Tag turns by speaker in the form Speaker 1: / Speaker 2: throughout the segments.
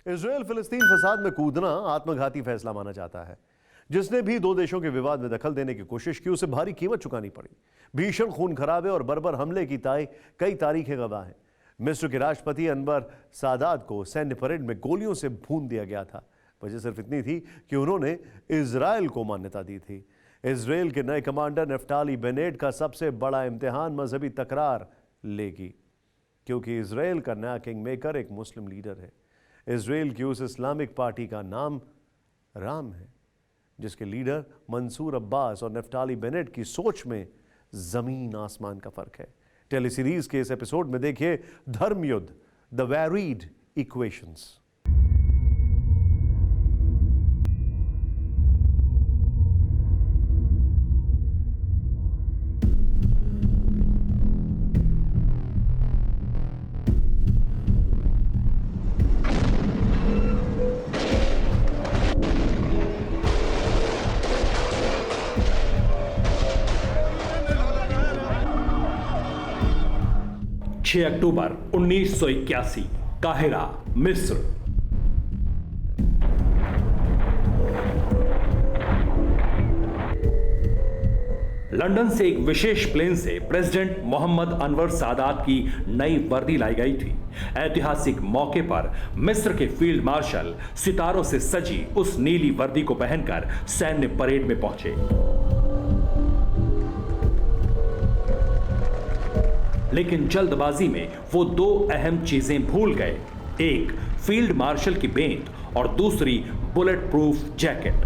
Speaker 1: Israel फिलिस्तीन फसाद में कूदना आत्मघाती फैसला माना जाता है। जिसने भी दो देशों के विवाद में दखल देने की कोशिश की उसे भारी कीमत चुकानी पड़ी। भीषण खून खराबे और बर्बर हमले की कई तारीखें गवाह हैं। मिस्र के राष्ट्रपति अनवर सादात को सैन्य परेड में गोलियों से भून दिया गया था। वजह सिर्फ इतनी थी कि उन्होंने इजराइल को मान्यता दी थी। इजराइल के नए कमांडर नफ्ताली बेनेट का सबसे बड़ा इम्तिहान मजहबी तकरार लेगी, क्योंकि इजराइल का नया किंग मेकर एक मुस्लिम लीडर है। इजराइल की उस इस्लामिक पार्टी का नाम राम है, जिसके लीडर मंसूर अब्बास और नफ्ताली बेनेट की सोच में जमीन आसमान का फर्क है। टेलीसीरीज के इस एपिसोड में देखिए धर्म युद्ध, द वैरीड इक्वेशंस।
Speaker 2: अक्टूबर 1981, काहिरा, मिस्र। लंदन से एक विशेष प्लेन से प्रेसिडेंट मोहम्मद अनवर सादात की नई वर्दी लाई गई थी। ऐतिहासिक मौके पर मिस्र के फील्ड मार्शल सितारों से सजी उस नीली वर्दी को पहनकर सैन्य परेड में पहुंचे। लेकिन जल्दबाजी में वो दो अहम चीजें भूल गए, एक फील्ड मार्शल की बेंत और दूसरी बुलेट प्रूफ जैकेट।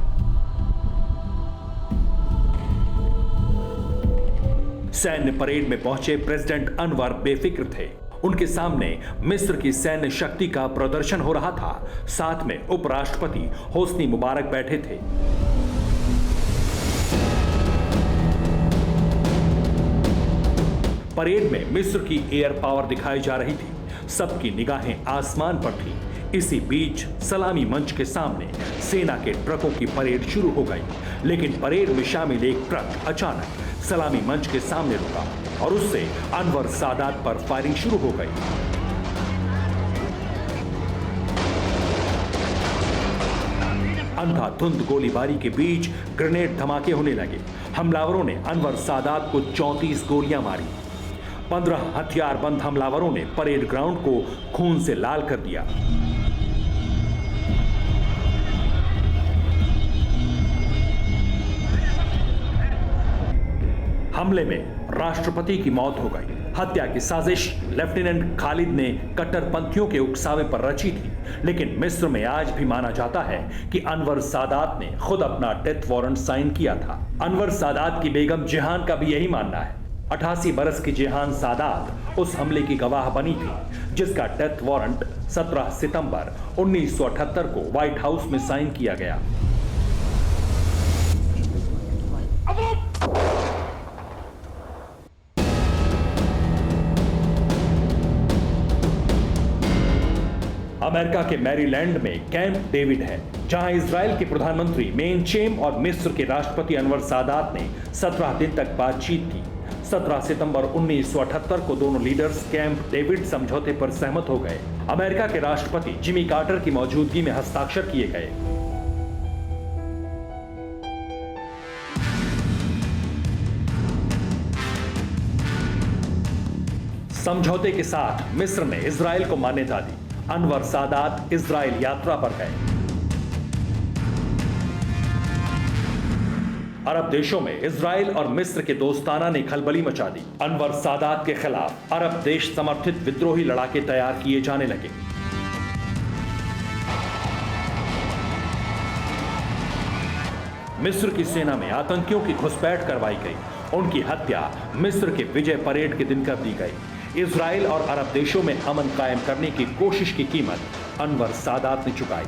Speaker 2: सैन्य परेड में पहुंचे प्रेसिडेंट अनवर बेफिक्र थे। उनके सामने मिस्र की सैन्य शक्ति का प्रदर्शन हो रहा था। साथ में उपराष्ट्रपति होस्नी मुबारक बैठे थे। परेड में मिस्र की एयर पावर दिखाई जा रही थी। सबकी निगाहें आसमान पर थी। इसी बीच सलामी मंच के सामने सेना के ट्रकों की परेड शुरू हो गई। लेकिन परेड में शामिल एक ट्रक अचानक सलामी मंच के सामने रुका और उससे अनवर सादात पर फायरिंग शुरू हो गई। अंधाधुंध गोलीबारी के बीच ग्रेनेड धमाके होने लगे। हमलावरों ने अनवर सादात को 34 गोलियां मारी। 15 हथियारबंद हमलावरों ने परेड ग्राउंड को खून से लाल कर दिया। हमले में राष्ट्रपति की मौत हो गई। हत्या की साजिश लेफ्टिनेंट खालिद ने कट्टरपंथियों के उकसावे पर रची थी। लेकिन मिस्र में आज भी माना जाता है कि अनवर सादात ने खुद अपना डेथ वारंट साइन किया था। अनवर सादात की बेगम जिहान का भी यही मानना है। 88 बरस की जिहान सादात उस हमले की गवाह बनी थी, जिसका डेथ वारंट 17 सितंबर 1978 को व्हाइट हाउस में साइन किया गया। अमेरिका के मैरीलैंड में कैंप डेविड है, जहां इजराइल के प्रधानमंत्री मेनचेम और मिस्र के राष्ट्रपति अनवर सादात ने 17 दिन तक बातचीत की। 17 सितंबर 1978 को दोनों लीडर्स कैंप डेविड समझौते पर सहमत हो गए। अमेरिका के राष्ट्रपति जिमी कार्टर की मौजूदगी में हस्ताक्षर किए गए। समझौते के साथ मिस्र ने इजराइल को मान्यता दी। अनवर सादात इजराइल यात्रा पर गए। अरब देशों में इजराइल और मिस्र के दोस्ताना ने खलबली मचा दी। अनवर सादात के खिलाफ अरब देश समर्थित विद्रोही लड़ाके तैयार किए जाने लगे। मिस्र की सेना में आतंकियों की घुसपैठ करवाई गई। उनकी हत्या मिस्र के विजय परेड के दिन कर दी गई। इजराइल और अरब देशों में अमन कायम करने की कोशिश की कीमत अनवर सादात ने चुकाई।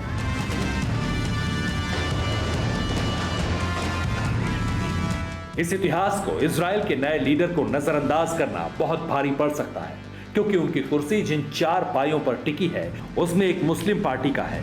Speaker 2: इस इतिहास को इजराइल के नए लीडर को नजरअंदाज करना बहुत भारी पड़ सकता है, क्योंकि उनकी कुर्सी जिन 4 पायों पर टिकी है उसमें एक मुस्लिम पार्टी का है।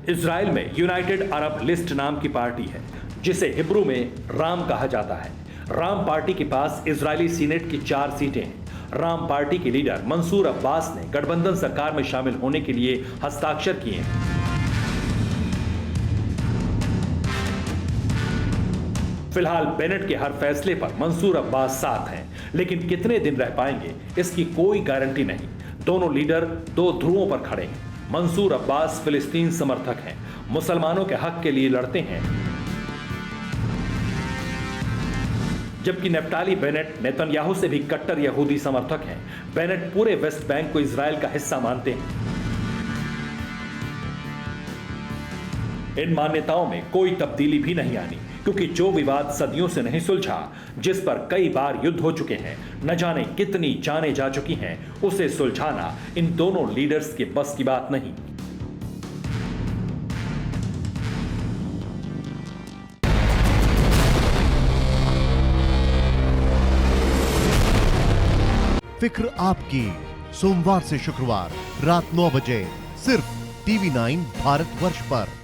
Speaker 2: इजराइल में यूनाइटेड अरब लिस्ट नाम की पार्टी है, जिसे हिब्रू में राम कहा जाता है। राम पार्टी के पास इजरायली सीनेट की 4 सीटें हैं। राम पार्टी के लीडर मंसूर अब्बास ने गठबंधन सरकार में शामिल होने के लिए हस्ताक्षर किए हैं। फिलहाल बेनेट के हर फैसले पर मंसूर अब्बास साथ हैं, लेकिन कितने दिन रह पाएंगे इसकी कोई गारंटी नहीं। दोनों लीडर दो ध्रुवों पर खड़े हैं। मंसूर अब्बास फिलिस्तीन समर्थक हैं, मुसलमानों के हक के लिए लड़ते हैं, जबकि नेफ्ताली बेनेट नेतन्याहू से भी कट्टर यहूदी समर्थक हैं। बेनेट पूरे वेस्ट बैंक को इजराइल का हिस्सा मानते हैं। इन मान्यताओं में कोई तब्दीली भी नहीं आनी, क्योंकि जो विवाद सदियों से नहीं सुलझा, जिस पर कई बार युद्ध हो चुके हैं, न जाने कितनी जानें जा चुकी हैं, उसे सुलझाना इन दोनों लीडर्स के बस की बात नहीं।
Speaker 3: फिक्र आपकी, सोमवार से शुक्रवार रात 9 बजे सिर्फ TV9 भारतवर्ष पर।